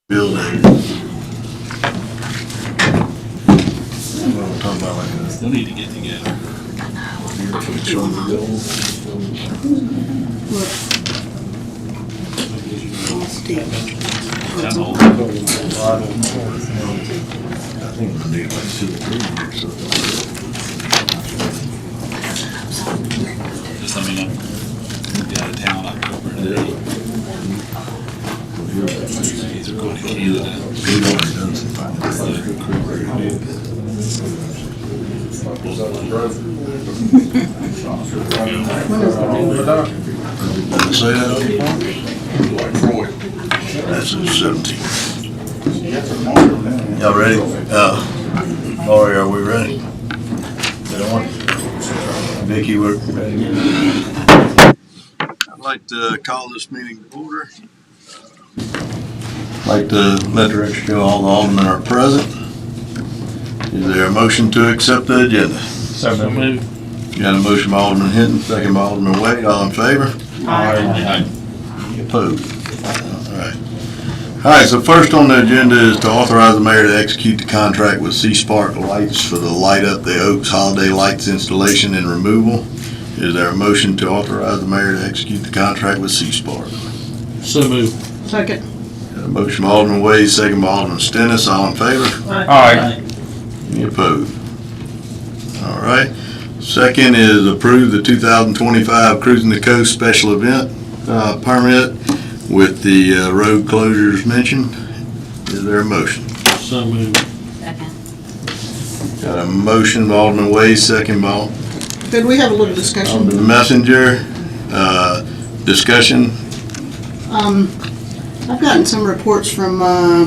building. We'll talk about like this. Still need to get together. That's all. I think we're gonna need like 2 or 3 years. Just let me know. Get out of town October. Days are going to Canada. We've already done some finance. Say that on your phone? That's the 17th. Y'all ready? Lori, are we ready? Vicki, we're ready. I'd like to call this meeting to order. I'd like to let the record show all the aldermen are present. Is there a motion to accept the agenda? So moved. Got a motion by Alderman Hinton, second by Alderman Wade, all in favor? Aye. Opposed? All right, so first on the agenda is to authorize the mayor to execute the contract with C-Spark Lights for the Light Up the Oaks Holiday Lights installation and removal. Is there a motion to authorize the mayor to execute the contract with C-Spark? So moved. Second. Got a motion by Alderman Wade, second by Alderman Stennis, all in favor? Aye. Any opposed? All right. Second is approve the 2025 Cruising the Coast special event permit with the road closures mentioned. Is there a motion? So moved. Second. Got a motion by Alderman Wade, second by Could we have a little discussion? Alderman Messenger. Discussion. I've gotten some reports from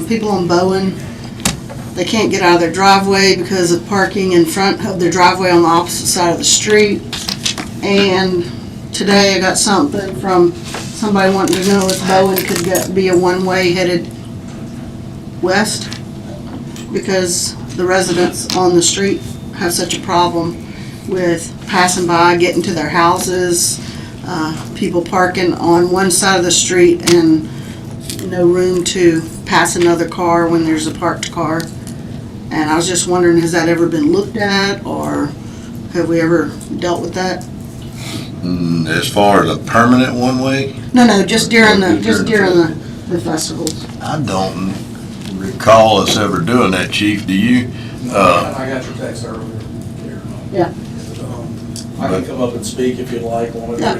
people in Bowen. They can't get out of their driveway because of parking in front of their driveway on the opposite side of the street. And today I got something from somebody wanting to know if Bowen could be a one-way headed west because the residents on the street have such a problem with passing by, getting to their houses, people parking on one side of the street and no room to pass another car when there's a parked car. And I was just wondering, has that ever been looked at, or have we ever dealt with that? As far as a permanent one-way, No, just during the festivals. I don't recall us ever doing that, Chief. Do you? I got your text earlier. Yeah. I can come up and speak if you'd like on it. Yeah.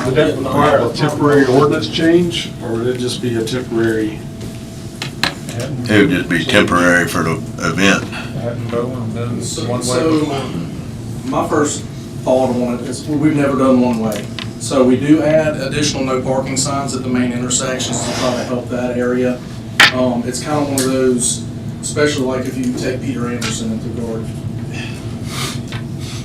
Would that require a temporary ordinance change, or would it just be a temporary? It would just be temporary for the event. So my first thought on it is we've never done one way. So we do add additional no parking signs at the main intersections to try to help that area. It's kind of one of those, especially like if you take Peter Anderson into Gord,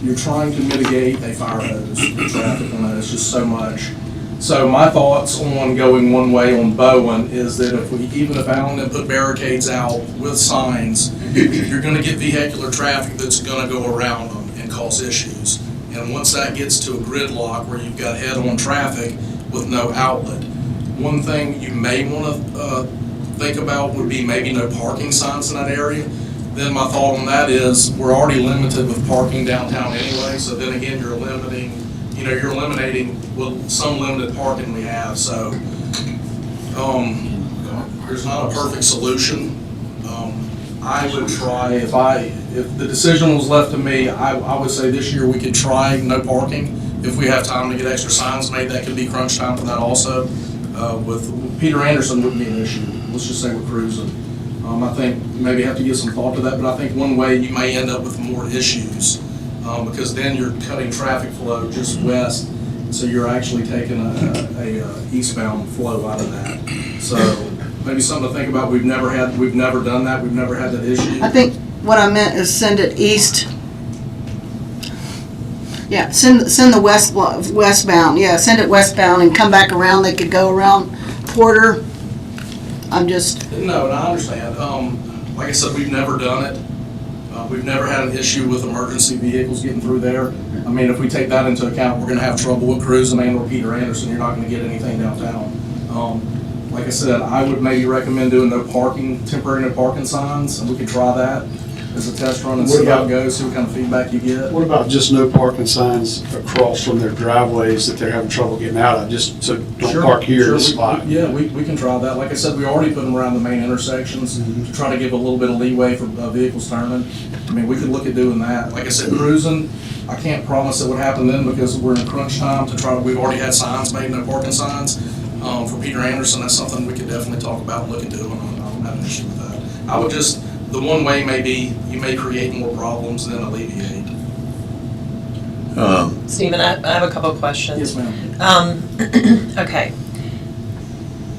you're trying to mitigate a fire hose traffic on that. It's just so much. So my thoughts on going one way on Bowen is that even if Allen put barricades out with signs, you're going to get vehicular traffic that's going to go around them and cause issues. And once that gets to a gridlock where you've got head-on traffic with no outlet, one thing you may want to think about would be maybe no parking signs in that area. Then my thought on that is we're already limited with parking downtown anyway, so then again you're eliminating with some limited parking we have. So there's not a perfect solution. I would try, if the decision was left to me, I would say this year we could try no parking. If we have time to get extra signs made, that could be crunch time for that also. With Peter Anderson wouldn't be an issue. Let's just say we're cruising. I think maybe have to give some thought to that, but I think one way you may end up with more issues because then you're cutting traffic flow just west, so you're actually taking a eastbound flow out of that. So maybe something to think about. We've never done that. We've never had that issue. I think what I meant is send it east. Yeah, send the westbound. Yeah, send it westbound and come back around. They could go around Porter. I'm just. No, and I understand. Like I said, we've never done it. We've never had an issue with emergency vehicles getting through there. I mean, if we take that into account, we're going to have trouble with cruising and or Peter Anderson. You're not going to get anything downtown. Like I said, I would maybe recommend doing temporary no parking signs, and we could try that as a test run and What see how about- it goes, see what kind of feedback you get. What about just no parking signs across from their driveways that they're having trouble getting out of, just so don't Sure, park here sure, in this we- spot? Yeah, we can try that. Like I said, we already put them around the main intersections to try to give a little bit of leeway for vehicles turning. I mean, we could look at doing that. Like I said, cruising, I can't promise it would happen then because we're in crunch time to try to, we've already had signs made, no parking signs. For Peter Anderson, that's something we could definitely talk about and look into, and I don't have an issue with that. I would just, the one way may be, you may create more problems than alleviate. Stephen, I have a couple of questions. Yes, ma'am. Okay.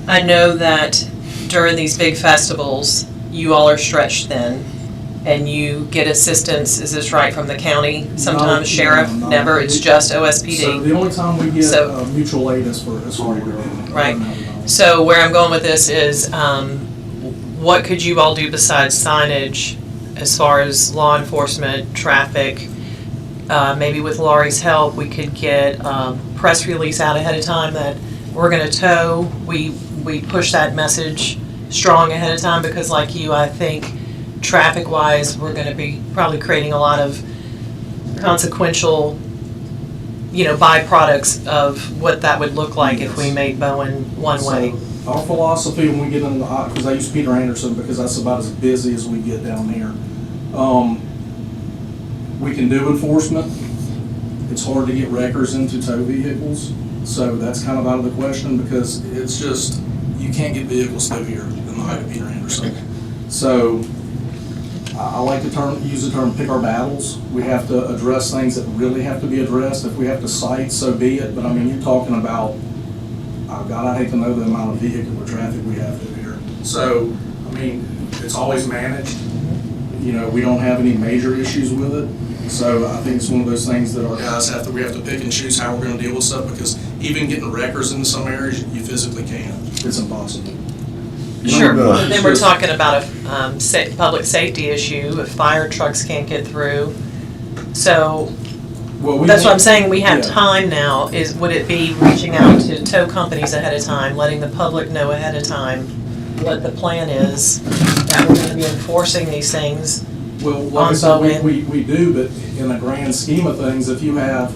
I know that during these big festivals, you all are stretched thin, and you get assistance, is this right, from the county? Sometimes sheriff, no. never, it's just So OSPD. the only time we get So- mutual aid is for Right. So where I'm going with this is, what could you all do besides signage as far as law enforcement, traffic? Maybe with Laurie's help, we could get press release out ahead of time that we're gonna tow. We push that message strong ahead of time because like you, I think traffic-wise, we're gonna be probably creating a lot of consequential, byproducts of what that would look like if we made Bowen one way. So, our philosophy when we get in the, because I use Peter Anderson because that's about as busy as we get down here. We can do enforcement. It's hard to get wreckers into tow vehicles, so that's kind of out of the question because it's just, you can't get vehicles through here in the height of Peter Anderson. So, I like to use the term pick our battles. We have to address things that really have to be addressed. If we have to cite, so be it, but I mean, you're talking about, oh God, I hate to know the amount of vehicular traffic we have through here. So, I mean, it's always managed. We don't have any major issues with it. So I think it's one of those things that our guys we have to pick and choose how we're gonna deal with stuff because even getting wreckers into some areas, you physically can't. It's impossible. Sure, No, but then we're talking about a public safety issue, if fire trucks can't get through. So Well, we that's what I'm can't- saying, we have yeah. time now, would it be reaching out to tow companies ahead of time, letting the public know ahead of time what the plan is, that we're gonna be enforcing these things? Well, like I on said, Bowen. we do, but in the grand scheme of things, if you have,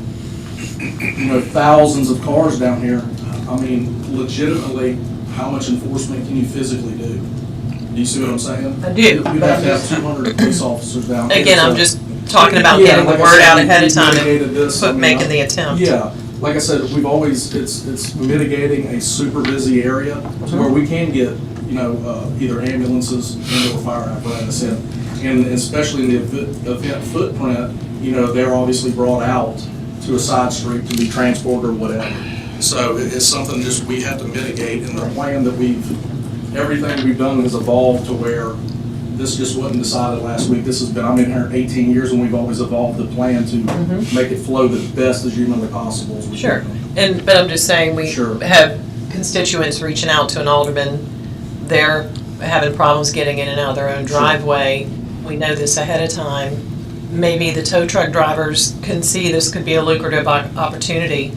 thousands of cars down here, I mean, legitimately, how much enforcement can you physically do? Do you see what I'm saying? I do. You'd have to have 200 police officers down here. Again, I'm so- just talking about Yeah, getting the like I word said, out we- ahead of we've time mitigated this, I and mean, making the attempt. Yeah, like I said, we've always, it's mitigating a super busy area to where we can get, either ambulances and or fire apparatus in. And especially in the event footprint, they're obviously brought out to a side street to be transported or whatever. So it's something just we have to mitigate, and the plan that everything we've done has evolved to where this just wasn't decided last week. This has been, I'm in here 18 years, and we've always evolved the plan to make it flow the best as humanly possible. As we Sure, can. but I'm just saying, we Sure. have constituents reaching out to an alderman, they're having problems getting in and out of their own driveway. We know this ahead of time. Maybe the tow truck drivers can see this could be a lucrative opportunity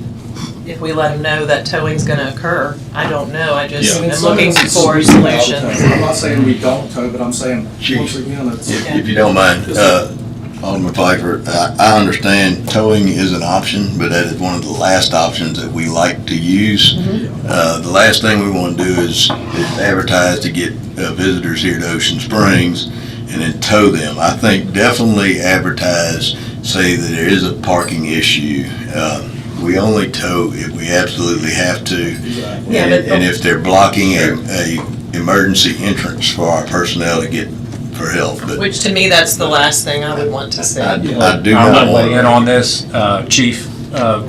if we let them know that towing's gonna occur. I don't know, I just And in am some looking instances, for we don't tow. solutions. I'm not saying we don't tow, but I'm saying, Chief. once again, it's. If you don't mind, Alderman Pfeiffer, I understand towing is an option, but that is one of the last options that we like to use. The last thing we want to do is advertise to get visitors here to Ocean Springs and then tow them. I think definitely advertise, say that there is a parking issue. We only tow if we absolutely have to. Exactly. Yeah, but- And if they're blocking a emergency entrance for our personnel to get for help, but Which to me, that's the last thing I would want to see. I do I'm not gonna weigh in want. on this, Chief.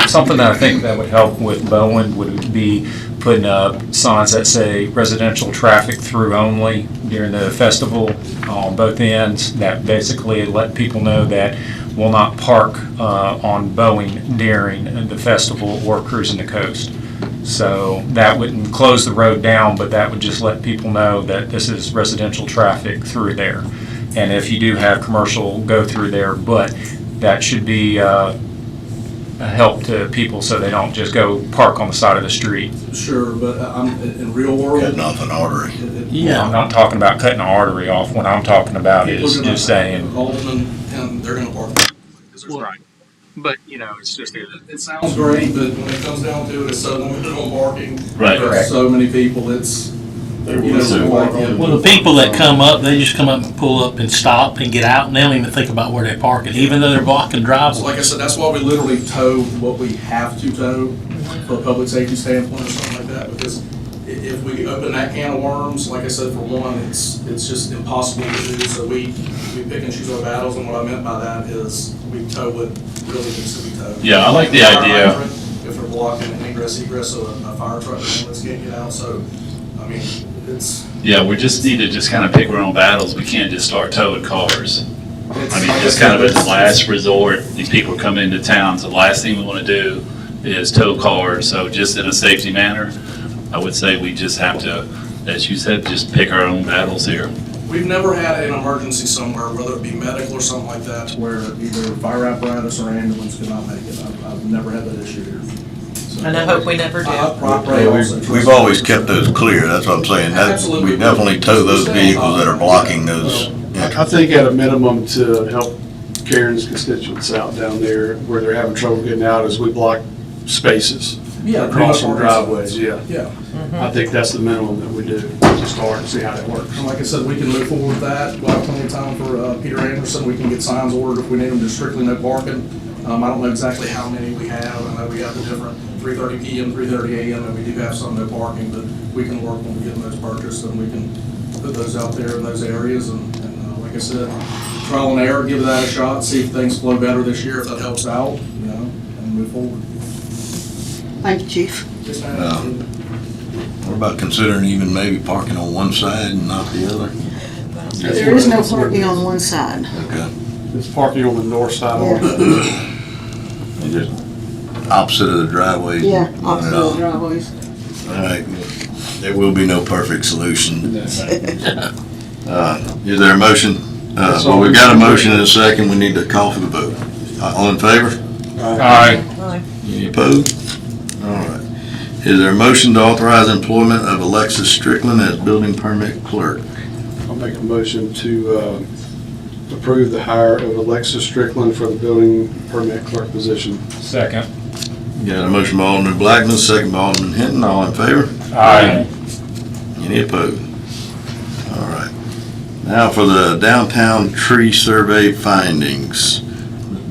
Something that I think that would help with Bowen would be putting up signs that say residential traffic through only during the festival on both ends, that basically let people know that will not park on Bowen during the festival or cruising the coast. So that wouldn't close the road down, but that would just let people know that this is residential traffic through there. And if you do have commercial, go through there, but that should be help to people so they don't just go park on the side of the street. Sure, but I'm, in real world. Cutting off an artery. I'm not talking about cutting an artery off. What I'm talking about People is are gonna- just saying. Aldermen, and they're gonna park. Right. But, it's just. It sounds great, but when it comes down to it, it's so limited on parking. Right. There's so many people, it's, Well, the people that come up, they just come up and pull up and stop and get out, and they don't even think about where they're parking, even though they're blocking So driveways. like I said, that's why we literally tow what we have to tow for a public safety standpoint or something like that, because if we open that can of worms, like I said, for one, it's just impossible to do, so we pick and choose our battles, and what I meant by that is we tow what really needs to be towed. Yeah, I like the Fire idea. hydrant, if they're blocking an egress, so a fire truck and ambulance can't get out, so, I mean, it's. Yeah, we just need to just kind of pick our own battles. We can't just start towing cars. it's I mean, like just said, kind of a it's- last resort. These people are coming into town, so the last thing we want to do is tow cars. So just in a safety manner, I would say we just have to, as you said, just pick our own battles here. We've never had an emergency somewhere, whether it be medical or something like that, where either fire apparatus or ambulance could not make it. I've never had that issue here. So- And I hope we never do. I pray also. We've always kept those clear, that's what I'm saying. That, Absolutely. we definitely tow those vehicles that are blocking those. I think at a minimum to help Karen's constituents out down there where they're having trouble getting out is we block spaces Yeah, across from pretty much driveways, yeah. Yeah, I think that's the minimum that we do to start and see how that works. and like I said, we can move forward with that. We'll have plenty of time for Peter Anderson. We can get signs ordered if we need them, just strictly no parking. I don't know exactly how many we have. I know we have the different 3:30 PM, 3:30 AM, and we do have some no parking, but we can work when we get those purchased, and we can put those out there in those areas. And like I said, trial and error, give that a shot, see if things flow better this year, if that helps out, and move forward. Thank you, Chief. Yes, ma'am. What about considering even maybe parking on one side and not the other? There is no parking on one side. Okay. It's parking on the north side. Yeah. And just opposite of the driveway. Yeah, run it opposite of off. the driveways. All right, there will be no perfect solution. Is there a motion? Well, we've got a motion and a second, we need to call for the vote. All in favor? Aye. Any opposed? All right. Is there a motion to authorize employment of Alexis Strickland as building permit clerk? I'll make a motion to approve the hire of Alexis Strickland for the building permit clerk position. Second. Got a motion by Alderman Blackman, second by Alderman Hinton, all in favor? Aye. Any opposed? All right. Now for the downtown tree survey findings.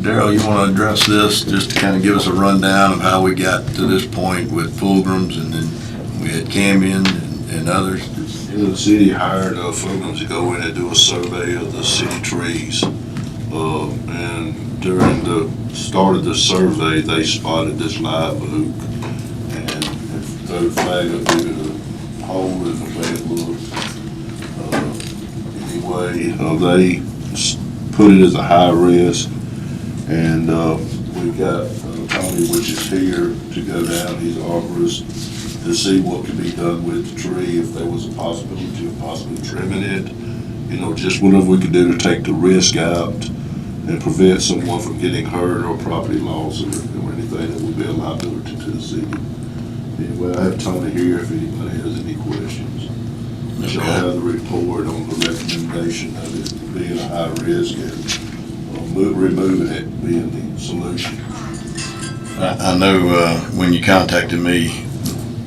Darrell, you want to address this, just to kind of give us a rundown of how we got to this point with Fulgram's, and then we had Cambion and others? The city hired Fulgram's to go in and do a survey of the city trees. And during the start of the survey, they spotted this live oak. And threw a flag up into the hole in the way it looked. Anyway, they put it as a high risk. And we've got Tony, which is here, to go down, he's an arborist, to see what could be done with the tree, if there was a possibility of possibly trimming it. Just whatever we could do to take the risk out and prevent someone from getting hurt or property loss or anything that would be a liability to the city. Anyway, I have Tony here if anybody has any questions. Y'all have the report on the recommendation of it being a high risk and removing it being the solution. I know when you contacted me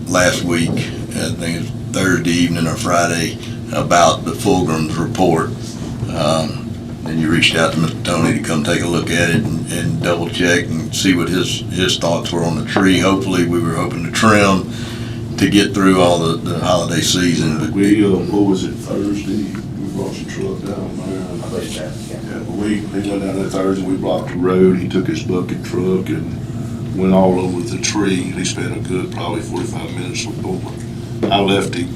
last week, I think it was Thursday evening or Friday, about the Fulgram's report, and you reached out to Mr. Tony to come take a look at it and double check and see what his thoughts were on the tree. Hopefully, we were hoping to trim to get through all the holiday season. But We, what was it, Thursday? We brought your truck down there. Yeah, but he went down there Thursday, we blocked the road, he took his bucket truck and went all over the tree. He spent a good probably 45 minutes with Bowman. I left him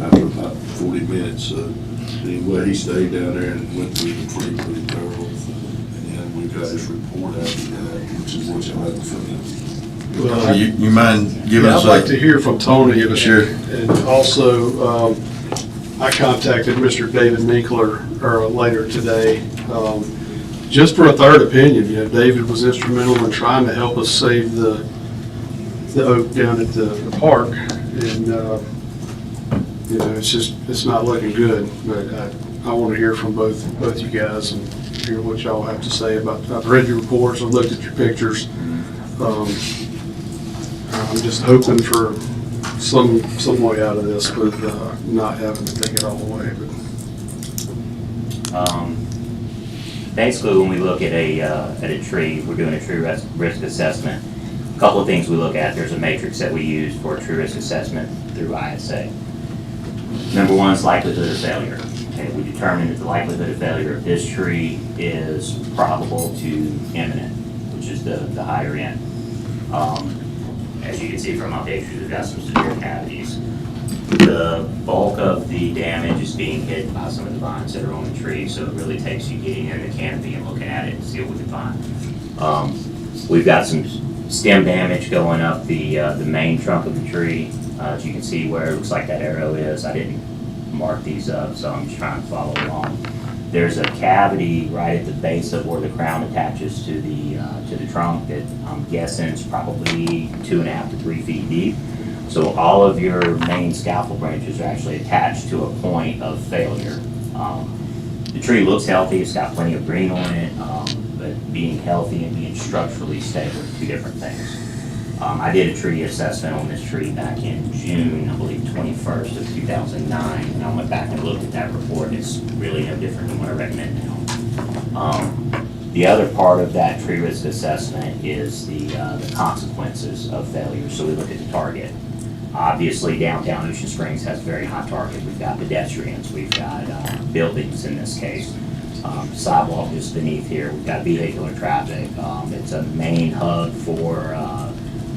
after about 40 minutes. Anyway, he stayed down there and went through the tree pretty thorough. And then we got his report after that, which is what y'all have for him. you mind giving Yeah, us I'd like to hear from Tony. Sure. And also, I contacted Mr. David Minkler later today. just for a third opinion, David was instrumental in trying to help us save the oak down at the park. And, it's not looking good, but I want to hear from both you guys and hear what y'all have to say about, I've read your reports, I've looked at your pictures. I'm just hoping for some way out of this with not having to take it all away. Basically, when we look at a tree, we're doing a tree risk assessment. A couple of things we look at. There's a matrix that we use for a tree risk assessment through ISA. Number one is likelihood of failure. Okay, we determine that the likelihood of failure of this tree is probable to imminent, which is the higher end. As you can see from our pictures, we've got some severe cavities. The bulk of the damage is being hit by some of the vines that are on the tree, so it really takes you getting in the canopy and looking at it and see what we can find. We've got some stem damage going up the main trunk of the tree. As you can see where it looks like that arrow is, I didn't mark these up, so I'm just trying to follow along. There's a cavity right at the base of where the crown attaches to the trunk that I'm guessing is probably 2.5 to 3 feet deep. So all of your main scaffold branches are actually attached to a point of failure. The tree looks healthy, it's got plenty of green on it, but being healthy and being structurally stable are two different things. I did a tree assessment on this tree back in June, I believe 21st of 2009, and I went back and looked at that report, and it's really no different than what I recommend now. The other part of that tree risk assessment is the consequences of failure, so we look at the target. Obviously, downtown Ocean Springs has a very high target. We've got pedestrians, we've got buildings in this case, sidewalk just beneath here, we've got vehicular traffic. It's a main hub for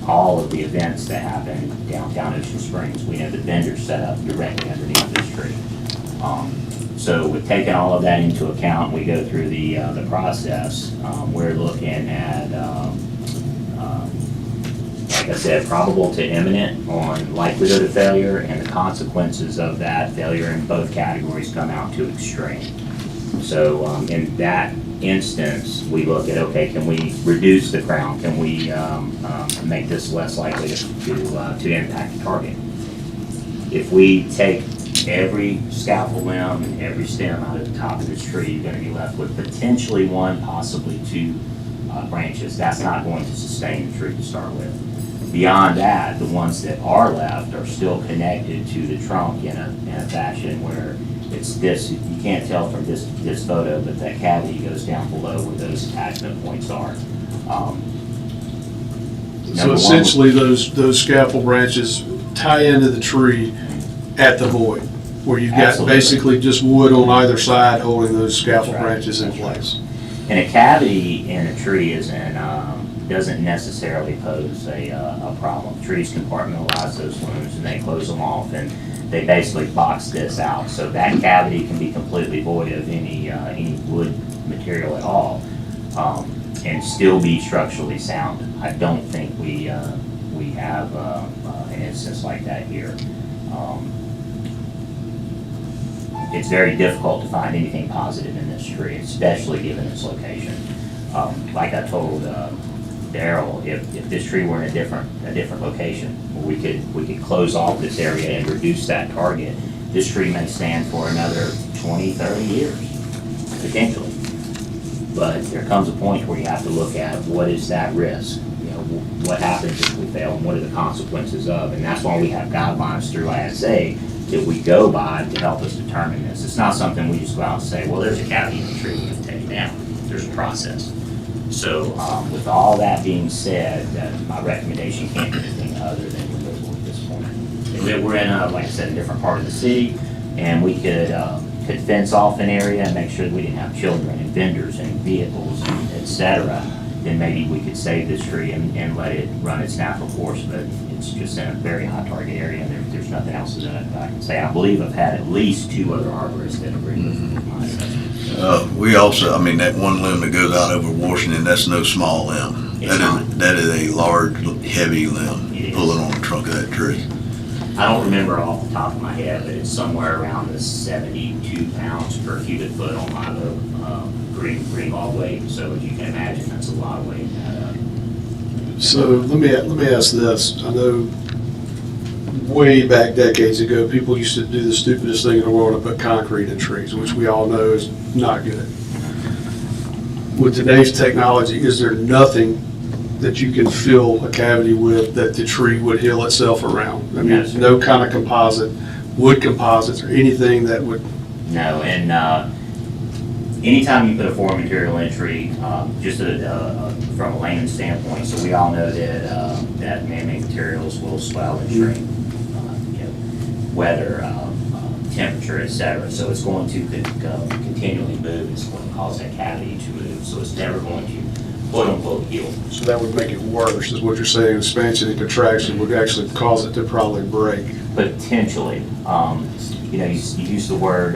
all of the events that happen downtown Ocean Springs. We know the vendors set up directly underneath this tree. So with taking all of that into account, we go through the process. We're looking at, like I said, probable to imminent on likelihood of failure, and the consequences of that failure in both categories come out to extreme. So in that instance, we look at, okay, can we reduce the crown? Can we make this less likely to impact the target? If we take every scaffold limb and every stem out of the top of this tree, you're going to be left with potentially one, possibly two branches. That's not going to sustain the tree to start with. Beyond that, the ones that are left are still connected to the trunk in a fashion where it's this, you can't tell from this photo, but that cavity goes down below where those attachment points are. So essentially, those scaffold branches tie into the tree at the void, where you've got Absolutely. basically just wood on either side holding those scaffold That's right. branches in place. And a cavity in a tree doesn't necessarily pose a problem. Trees compartmentalize those limbs and they close them off, and they basically box this out. So that cavity can be completely void of any wood material at all, and still be structurally sound. I don't think we have an instance like that here. It's very difficult to find anything positive in this tree, especially given its location. Like I told Daryl, if this tree were in a different location, we could close off this area and reduce that target. This tree may stand for another 20, 30 years, potentially. But there comes a point where you have to look at what is that risk? What happens if we fail, and what are the consequences of? And that's why we have guidelines through ISA that we go by to help us determine this. It's not something we just go out and say, well, there's a cavity in the tree, we can take it down. There's a process. So with all that being said, my recommendation can't be anything other than removal at this point. We're in, like I said, a different part of the city, and we could fence off an area and make sure that we didn't have children and vendors and vehicles, and et cetera. Then maybe we could save this tree and let it run its natural course, but it's just in a very high target area, and there's nothing else that I can say. I believe I've had at least 2 other arborists that agree with my assessment. We also, that one limb that goes out over Washington, that's no small limb. It's not. That is a large, heavy limb It is. pulling on the trunk of that tree. I don't remember off the top of my head, but it's somewhere around the 72 pounds per cubic foot on live oak, green log weight. So as you can imagine, that's a lot of weight. So let me ask this. I know way back decades ago, people used to do the stupidest thing in the world and put concrete in trees, which we all know is not good. With today's technology, is there nothing that you can fill a cavity with that the tree would heal itself around? I mean, Yes, sir. no kind of composite, wood composites, or anything that would, No, and anytime you put a foreign material in a tree, just from a layman's standpoint, so we all know that man-made materials will swell and shrink, you know, weather, temperature, et cetera. So it's going to continually move. It's going to cause that cavity to move. So it's never going to quote-unquote heal. so that would make it worse, is what you're saying. Expansion and contraction would actually cause it to probably break. Potentially. You know, you use the word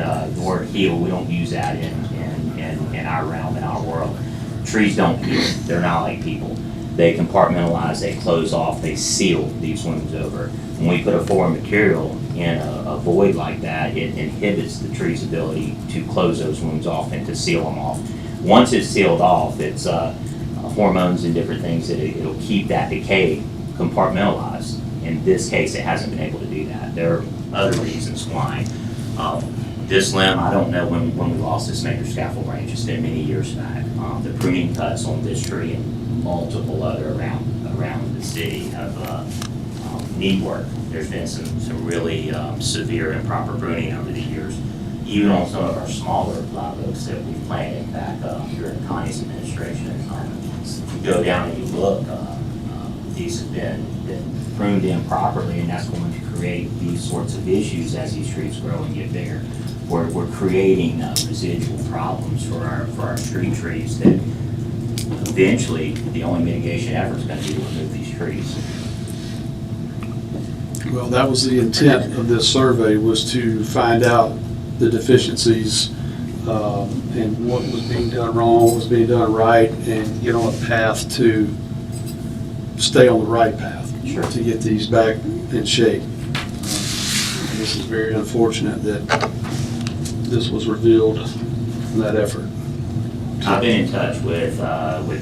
heal. We don't use that in our realm, in our world. Trees don't heal. They're not like people. They compartmentalize, they close off, they seal these wounds over. When we put a foreign material in a void like that, it inhibits the tree's ability to close those wounds off and to seal them off. Once it's sealed off, it's hormones and different things that it'll keep that decay compartmentalized. In this case, it hasn't been able to do that. There are other reasons why. This limb, I don't know when we lost this major scaffold range. It's been many years back. The pruning cuts on this tree and multiple other around the city have need work. There's been some really severe improper pruning over the years. Even on some of our smaller live oaks that we've planted back during Connie's administration. If you go down and you look, these have been pruned improperly, and that's going to create these sorts of issues as these trees grow and get bigger. We're creating residual problems for our street trees that eventually the only mitigation effort is going to be to remove these trees. Well, that was the intent of this survey, was to find out the deficiencies and what was being done wrong, what was being done right, and get on a path to stay on the right path. Sure. To get these back in shape. This is very unfortunate that this was revealed in that effort. I've been in touch with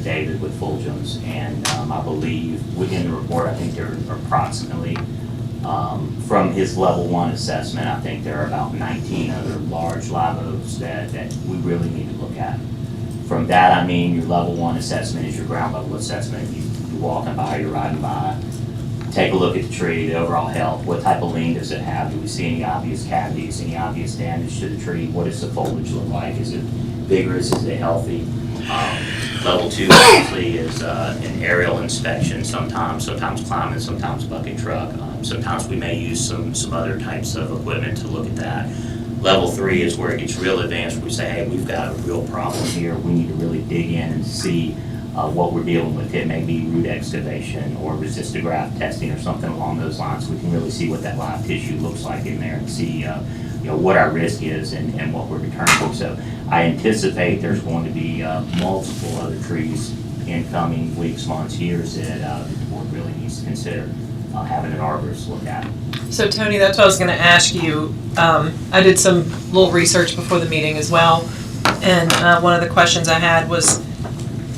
David with Fulgems, and I believe within the report, I think there are approximately, from his level 1 assessment, I think there are about 19 other large live oaks that we really need to look at. From that, I mean your level 1 assessment is your ground level assessment. You're walking by, you're riding by, take a look at the tree, the overall health, what type of lean does it have? Do we see any obvious cavities, any obvious damage to the tree? What does the foliage look like? Is it vigorous? Is it healthy? Level 2 obviously is an aerial inspection sometimes climbing, sometimes bucket truck. Sometimes we may use some other types of equipment to look at that. Level 3 is where it gets real advanced, where we say, hey, we've got a real problem here. We need to really dig in and see what we're dealing with. It may be root excavation or resistograph testing or something along those lines. We can really see what that live tissue looks like in there and see what our risk is and what we're determining. So I anticipate there's going to be multiple other trees in coming weeks, months, years that the board really needs to consider having an arborist look at. So Tony, that's what I was gonna ask you. I did some little research before the meeting as well, and one of the questions I had was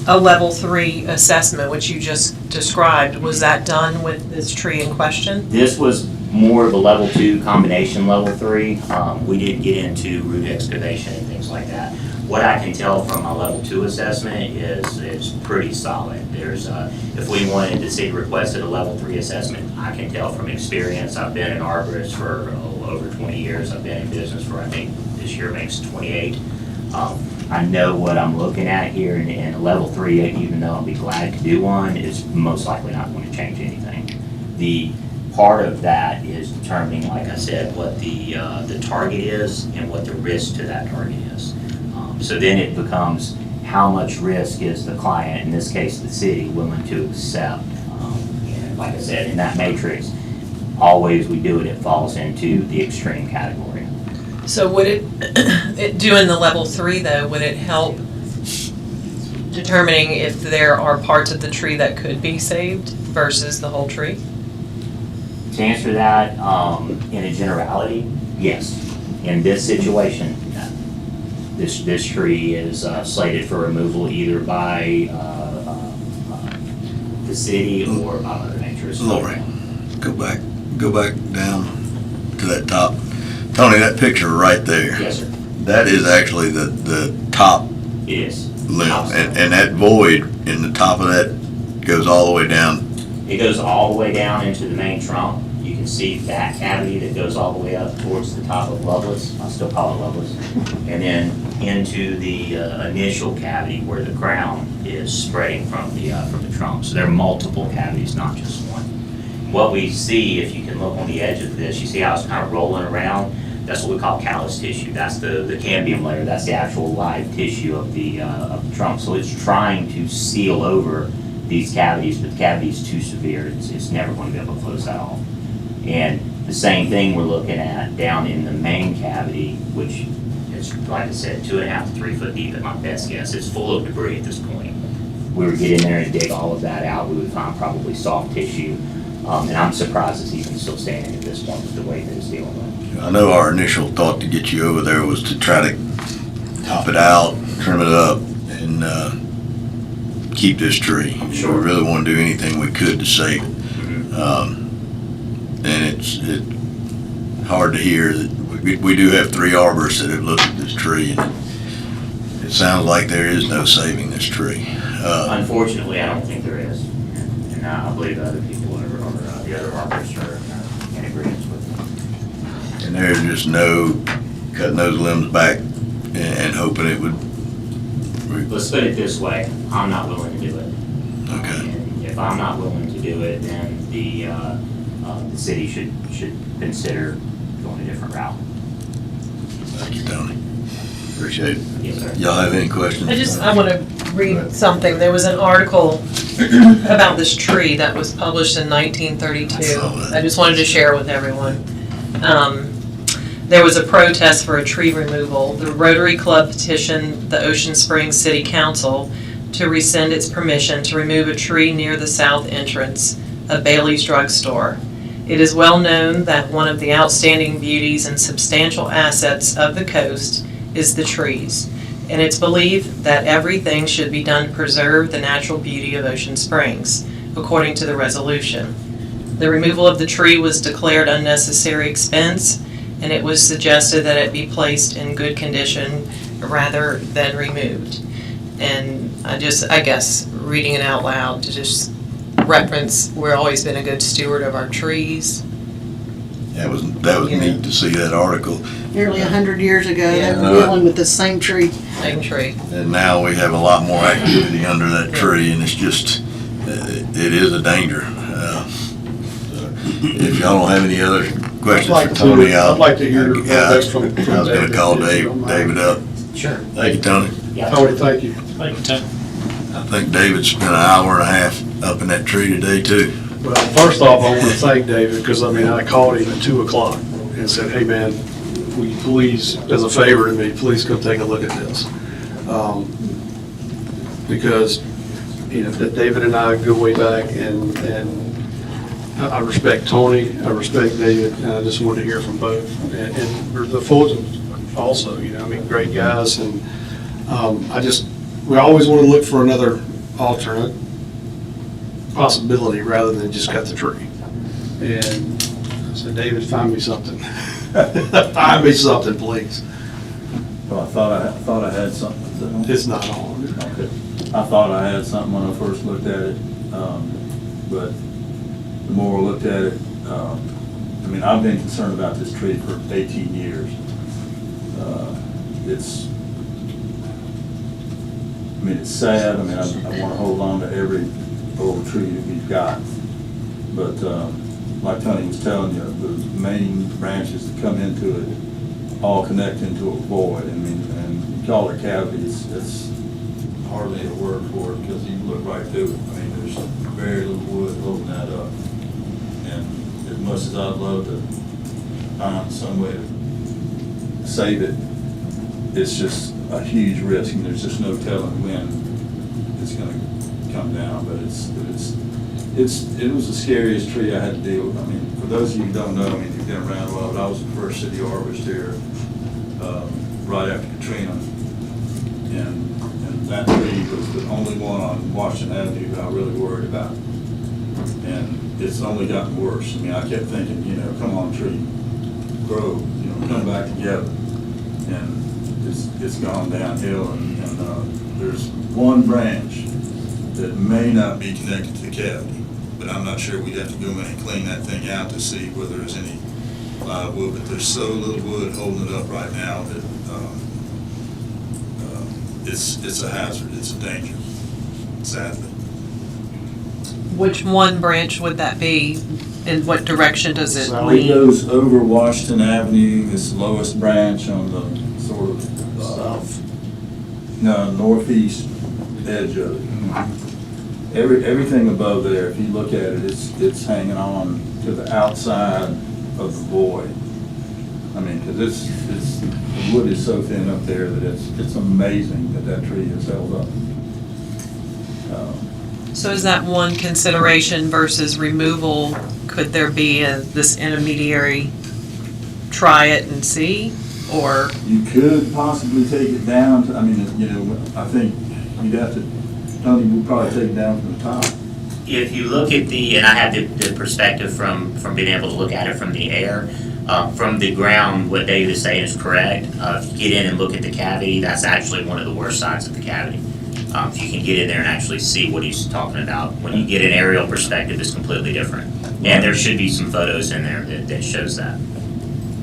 a level 3 assessment, which you just described. Was that done with this tree in question? This was more of a level 2 combination level 3. We didn't get into root excavation and things like that. What I can tell from my level 2 assessment is it's pretty solid. There's, if we wanted to see requested a level 3 assessment, I can tell from experience. I've been an arborist for over 20 years. I've been in business for, I think, this year makes 28. I know what I'm looking at here, and a level 3, even though I'll be glad to do one, is most likely not going to change anything. The part of that is determining, like I said, what the target is and what the risk to that target is. So then it becomes how much risk is the client, in this case the city, willing to accept. And like I said, in that matrix, always we do it, it falls into the extreme category. So would it doing the level 3 though, would it help determining if there are parts of the tree that could be saved versus the whole tree? To answer that, in a generality, yes. In this situation, no. This tree is slated for removal either by the city or by Mother Nature. Lori, go back down to that top. Tony, that picture right there, Yes, sir. that is actually the top It is. limb. And that void in the top of that goes all the way down. It goes all the way down into the main trunk. You can see that cavity that goes all the way up towards the top of Lovelace. I still call it Lovelace. And then into the initial cavity where the crown is spreading from the trunk. So there are multiple cavities, not just one. What we see, if you can look on the edge of this, you see how it's kind of rolling around? That's what we call callus tissue. That's the cambium layer. That's the actual live tissue of the trunk. So it's trying to seal over these cavities, but the cavity is too severe. It's never going to be able to close that off. And the same thing we're looking at down in the main cavity, which is, like I said, 2.5 to 3 foot deep at my best guess. It's full of debris at this point. We would get in there and dig all of that out. We would find probably soft tissue. And I'm surprised it's even still standing at this point with the weight that it's dealing with. I know our initial thought to get you over there was to try to top it out, trim it up, and keep this tree. Sure. We really want to do anything we could to save it. And it's hard to hear that we do have 3 arborists that have looked at this tree, and it sounds like there is no saving this tree. Unfortunately, I don't think there is. And I believe other people are the other arborists are in agreement with me. And there's just no cutting those limbs back and hoping it would. Let's put it this way, I'm not willing to do it. Okay. And if I'm not willing to do it, then the city should consider going a different route. Thank you, Tony. Appreciate it. Yes, sir. Y'all have any questions? I want to read something. There was an article about this tree that was published in 1932. I saw that. I just wanted to share with everyone. There was a protest for a tree removal. The Rotary Club petitioned the Ocean Springs City Council to rescind its permission to remove a tree near the south entrance of Bailey's Drug Store. It is well known that one of the outstanding beauties and substantial assets of the coast is the trees, and it's believed that everything should be done to preserve the natural beauty of Ocean Springs, according to the resolution. The removal of the tree was declared unnecessary expense, and it was suggested that it be placed in good condition rather than removed. And I guess, reading it out loud to just reference, we've always been a good steward of our trees. That was Yeah. neat to see that article. Nearly 100 years ago, they Yeah. were dealing with the same tree. Same tree. And now we have a lot more activity under that tree, and it's just, it is a danger. So if y'all don't have any other questions for Tony, I'd like to hear Yeah, that from I was gonna David, call if you don't mind. David up. Sure. Thank you, Tony. Yeah. Tony, thank you. Thank you, Tim. I think David spent an hour and a half up in that tree today, too. Well, first off, I want to thank David, because, I called him at 2:00 and said, hey, man, will you please, as a favor to me, please come take a look at this? Because, that David and I go way back, and I respect Tony, I respect David, and I just wanted to hear from both. And the Fultons also, great guys, and we always want to look for another alternate possibility rather than just cut the tree. And I said, David, find me something. Find me something, please. Well, I thought I had something. It's not on. Okay. I thought I had something when I first looked at it, but the more I looked at it, I've been concerned about this tree for 18 years. It's sad. I want to hold on to every old tree that we've got, but like Tony was telling you, the main branches that come into it all connect into a void. And you call it cavities. It's hardly a word for it, because you look right through it. There's very little wood holding that up. And as much as I'd love to find some way to save it, it's just a huge risk. There's just no telling when it's going to come down. But it was the scariest tree I had to deal with. I mean, for those of you who don't know, I mean, you've been around a while, but I was the first city arborist here, right after Katrina. And that tree was the only one on Washington Avenue that I really worried about. And it's only gotten worse. I mean, I kept thinking, you know, come on, tree, grow, you know, come back together. And it's gone downhill, and there's one branch that may not be connected to the cavity, but I'm not sure. We'd have to go in and clean that thing out to see whether there's any live wood, but there's so little wood holding it up right now that it's a hazard, it's a danger, sadly. Which one branch would that be? In what direction does it It lean? goes over Washington Avenue, this lowest branch on the sort of northeast edge of it. Everything above there, if you look at it, it's hanging on to the outside of the void. I mean, because the wood is so thin up there that it's amazing that tree has held up. So is that one consideration versus removal? Could there be this intermediary, try it and see, or? You could possibly take it down to, I mean, you know, I think you'd have to, Tony would probably take it down from the top. If you look at and I have the perspective from being able to look at it from the air, from the ground, what Dave is saying is correct. If you get in and look at the cavity, that's actually one of the worst sides of the cavity. If you can get in there and actually see what he's talking about, when you get an aerial perspective, it's completely different. And there should be some photos in there that shows that.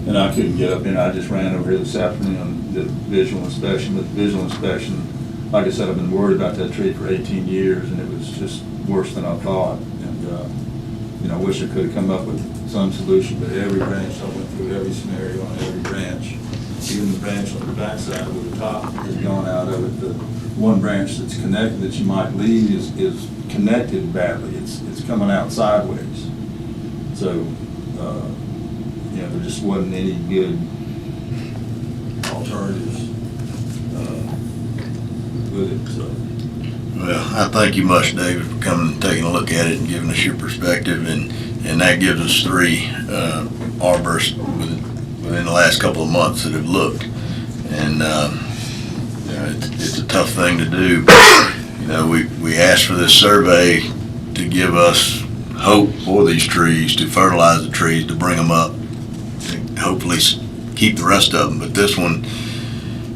And I couldn't get up in, I just ran over here this afternoon on the visual inspection, but the visual inspection, like I said, I've been worried about that tree for 18 years, and it was just worse than I thought. And, you know, I wish I could have come up with some solution, but every branch, I went through every scenario on every branch. Even the branch on the backside where the top has gone out of it, the one branch that's connected that you might leave is connected badly. It's coming out sideways. So, you know, there just wasn't any good alternatives with it, so. Well, I thank you much, David, for coming and taking a look at it and giving us your perspective, and that gives us 3 arborists within the last couple of months that have looked. And, you know, it's a tough thing to do, but, you know, we asked for this survey to give us hope for these trees, to fertilize the trees, to bring them up, and hopefully keep the rest of them. But this one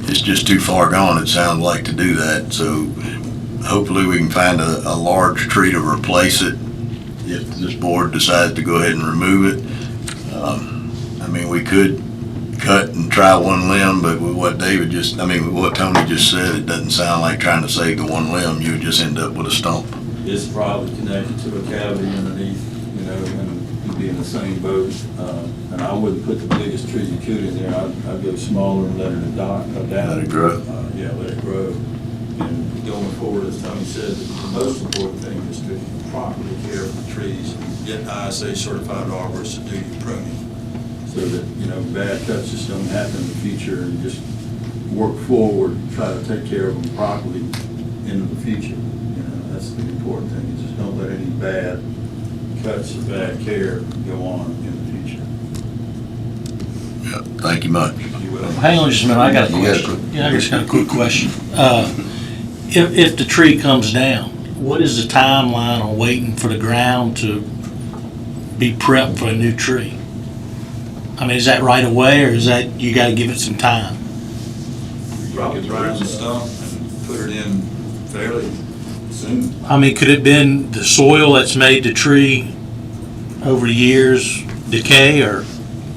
is just too far gone, it sounds like, to do that. So hopefully we can find a large tree to replace it if this board decides to go ahead and remove it. I mean, we could cut and try one limb, but with what what Tony just said, it doesn't sound like trying to save the one limb. You would just end up with a stump. It's probably connected to a cavity underneath, you know, and you'd be in the same boat. And I wouldn't put the biggest tree you could in there. I'd go smaller and let it down. Let it grow. Yeah, let it grow. And going forward, as Tony said, the most important thing is to properly care for the trees. Get ISA certified arborists to do your pruning, so that, you know, bad cuts just don't happen in the future, and just work forward and try to take care of them properly into the future. You know, that's the important thing, is just don't let any bad cuts or bad care go on in the future. Yeah, thank you much. You will. Hang on just a minute, I got a Yes, question. Yeah, I just got a quick question. If the tree comes down, what is the timeline on waiting for the ground to be prepped for a new tree? I mean, is that right away, or is that, you gotta give it some time? Drop it right on the stump and put it in fairly soon. I mean, could it been the soil that's made the tree over the years decay, or?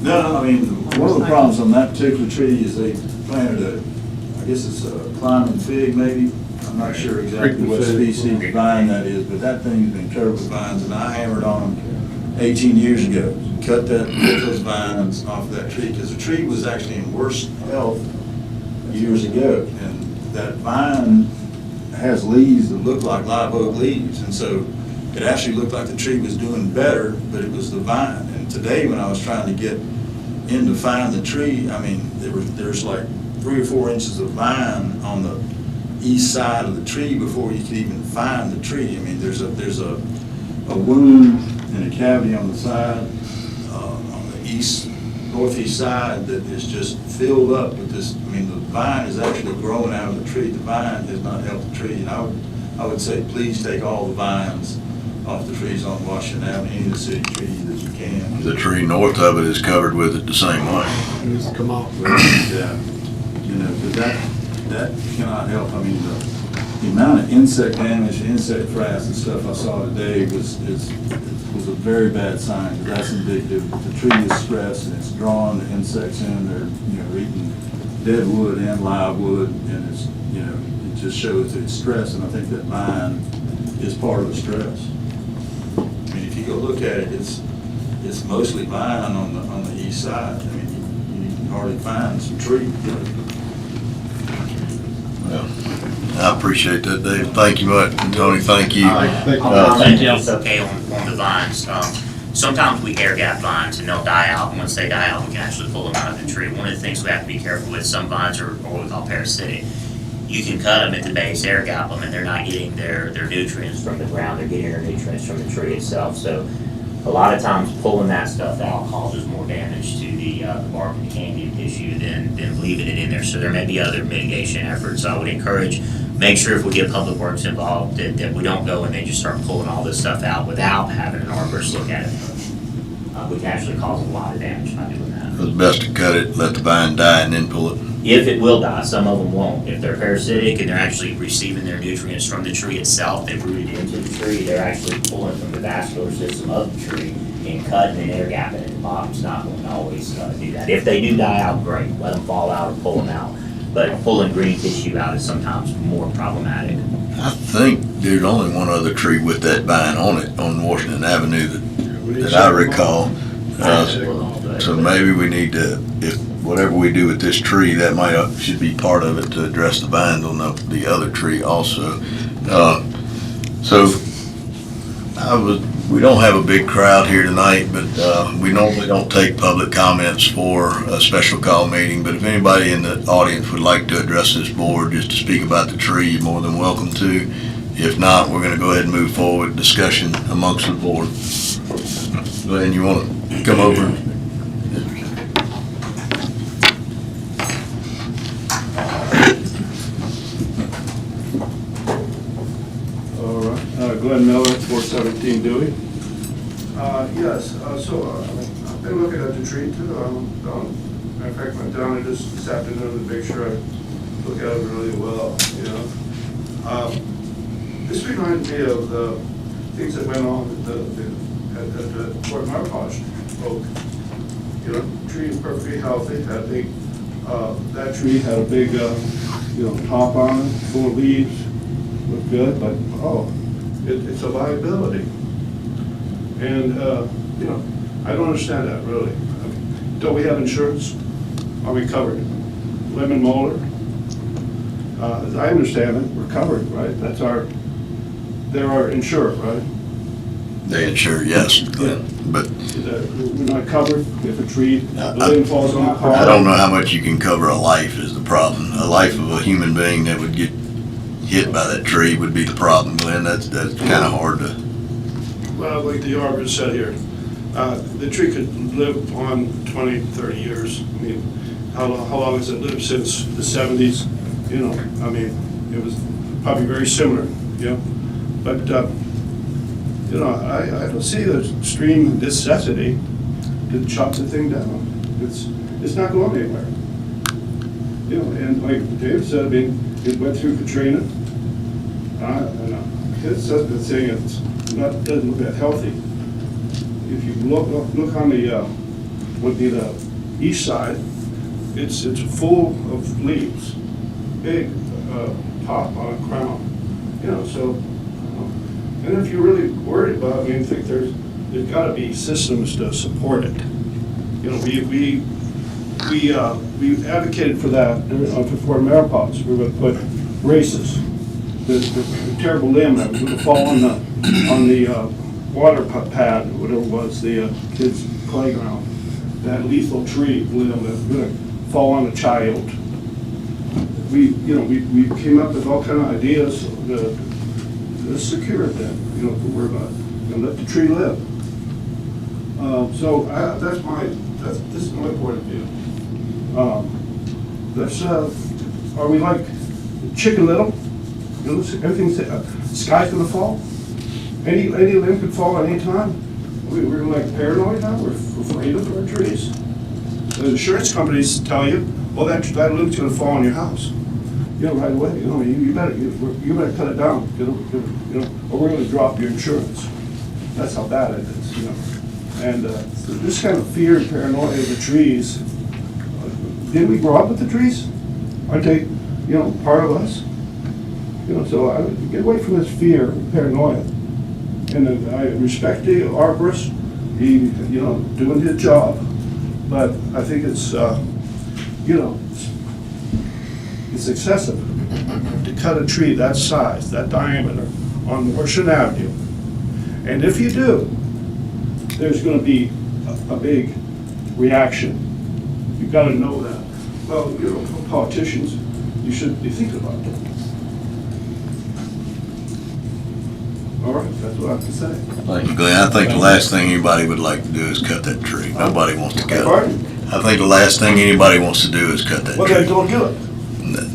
No, I mean, one of the problems on that particular tree is they planted I guess it's a climbing fig maybe. I'm not sure exactly what species of vine that is, but that thing's been covered with vines, and I hammered on them 18 years ago. Cut those vines off of that tree, because the tree was actually in worse health years ago, and that vine has leaves that look like live oak leaves, and so it actually looked like the tree was doing better, but it was the vine. And today, when I was trying to get in to find the tree, I mean, there's like 3 or 4 inches of vine on the east side of the tree before you could even find the tree. I mean, there's a a wound and a cavity on the side, on the northeast side that is just filled up with this. I mean, the vine is actually growing out of the tree. The vine has not helped the tree. And I would say, please take all the vines off the trees on Washington Avenue, any of the city trees that you can. The tree north of it is covered with it the same way. Come on. Yeah, you know, but that cannot help. I mean, the amount of insect damage, insect frass and stuff I saw today was a very bad sign, because that's indicative. The tree is stressed and it's drawing the insects in. They're eating dead wood and live wood, and it's, it just shows that it's stressed, and I think that vine is part of the stress. I mean, if you go look at it, it's mostly vine on the east side. I mean, you can hardly find some tree. Well, I appreciate that, Dave. Thank you much. Tony, thank you. Thank you. It's okay on the vines. Sometimes we air gap vines and they'll die out, and once they die out, we can actually pull them out of the tree. One of the things we have to be careful with, some vines are what we call parasitic. You can cut them at the base, air gap them, and they're not getting their nutrients from the ground, they're getting their nutrients from the tree itself. So a lot of times pulling that stuff out causes more damage to the bark and the candy tissue than leaving it in there. So there may be other mitigation efforts. So I would encourage, make sure if we get Public Works involved, that we don't go and they just start pulling all this stuff out without having an arborist look at it. We can actually cause a lot of damage by doing that. It's best to cut it, let the vine die, and then pull it. If it will die, some of them won't. If they're parasitic and they're actually receiving their nutrients from the tree itself, they've rooted into the tree, they're actually pulling from the vascular system of the tree and cutting and air gapping at the bottom. It's not going to always do that. If they do die out, great. Let them fall out or pull them out. But pulling green tissue out is sometimes more problematic. I think there's only one other tree with that vine on it on Washington Avenue that I recall. So maybe we need to, if whatever we do with this tree, that should be part of it to address the vines on the other tree also. We don't have a big crowd here tonight, but we normally don't take public comments for a special call meeting. But if anybody in the audience would like to address this board just to speak about the tree, you're more than welcome to. If not, we're going to go ahead and move forward discussion amongst the board. Glenn, you want to come over? All right, Glenn Miller, 417 Dewey. Yes, I've been looking at the tree too. In fact, went down there just this afternoon to make sure I look at it really well, This reminds me of the things that went on at the Fort Marposh oak. Tree is perfectly healthy, that tree had a big, top on it, full of leaves, looked good, but, it's a liability. And, I don't understand that, really. Don't we have insurance? Are we covered? Lemon molar? As I understand it, we're covered, right? They're our insurer, right? They insure, yes, Glenn, but We're not covered if a tree, the limb falls on the car? I don't know how much you can cover a life is the problem. A life of a human being that would get hit by that tree would be the problem, Glenn. That's kind of hard to. Well, like the arborist said here, the tree could live on 20, 30 years. I mean, how long has it lived? Since the 70s? It was probably very similar, But, I don't see the extreme necessity to chop the thing down. It's not going anywhere. And like Dave said, it went through Katrina. It's saying doesn't look that healthy. If you look on the east side, it's full of leaves, big top on a crown. And if you're really worried about it, I think there's got to be systems to support it. We advocated for that for Fort Mariposa. We would put races. The terrible limb that was going to fall on the water pad, whatever it was, the kids' playground. That lethal tree limb that was going to fall on a child. We came up with all kind of ideas to secure it then, to worry about it. and let the tree live. This is my point of view. Are we like Chicken Little? You know, sky's gonna fall? Any limb could fall at any time? We're like paranoid now, we're afraid of our trees. The insurance companies tell you, well, that limb's gonna fall on your house. You know, right away, you better cut it down, or we're gonna drop your insurance. That's how bad it is, And this kind of fear and paranoia of the trees, didn't we grow up with the trees? Aren't they, part of us? So I would get away from this fear and paranoia. And I respect the arborist, he, doing his job, but I think it's, it's excessive to cut a tree that size, that diameter on Washington Avenue. And if you do, there's gonna be a big reaction. You've gotta know that. Well, politicians, you should be thinking about that. All right, that's what I have to say. Thank you, Glenn. I think the last thing anybody would like to do is cut that tree. Nobody wants to cut it. Pardon? I think the last thing anybody wants to do is cut that Well, then tree. don't do it.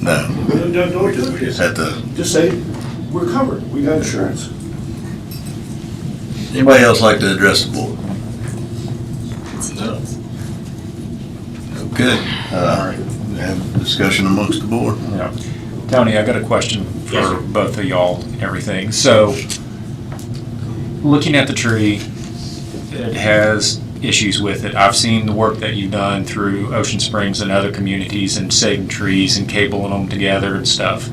No, Don't do it. just have to. Just say, we're covered, we got insurance. Anybody else like to address the board? No. Okay, have a discussion amongst the board. Yeah. Tony, I got a question Yes, for sir. both of y'all and everything. So, looking at the tree, it has issues with it. I've seen the work that you've done through Ocean Springs and other communities and saving trees and cabling them together and stuff.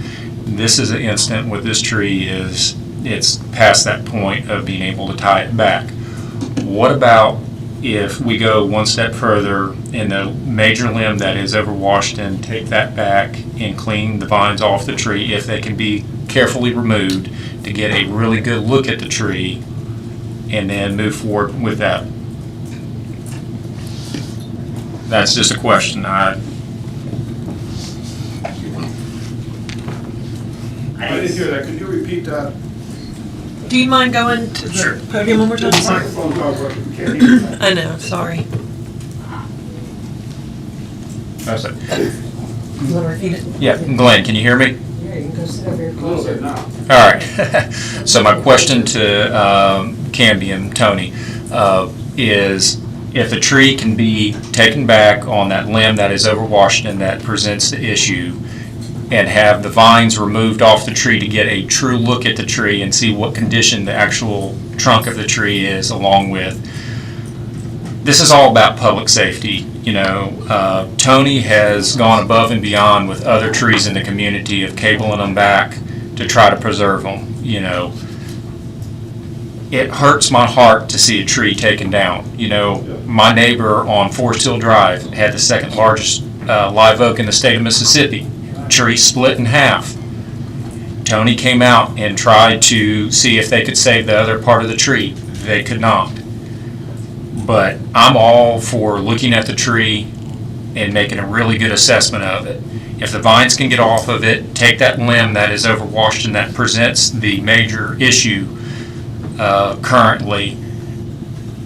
This is an instant with this tree is, it's past that point of being able to tie it back. What about if we go one step further in the major limb that is overwashed and take that back and clean the vines off the tree if they can be carefully removed to get a really good look at the tree and then move forward with that? That's just a question. I didn't hear that, could you repeat that? Do you mind going to Sure. the podium one more time? The Sorry. microphone's not working, we can't hear that. I know, sorry. That's it. You want to repeat it? Yeah, Glenn, can you hear me? Yeah, you can go sit over here A little bit now. All right. So my question to Canby and Tony is, if the tree can be taken back on that limb that is overwashed and that presents the issue, and have the vines removed off the tree to get a true look at the tree and see what condition the actual trunk of the tree is, along with, this is all about public safety. Tony has gone above and beyond with other trees in the community of cabling them back to try to preserve them. It hurts my heart to see a tree taken down. My neighbor on Forest Hill Drive had the second largest live oak in the state of Mississippi. Tree split in half. Tony came out and tried to see if they could save the other part of the tree. They could not. But I'm all for looking at the tree and making a really good assessment of it. If the vines can get off of it, take that limb that is overwashed and that presents the major issue currently,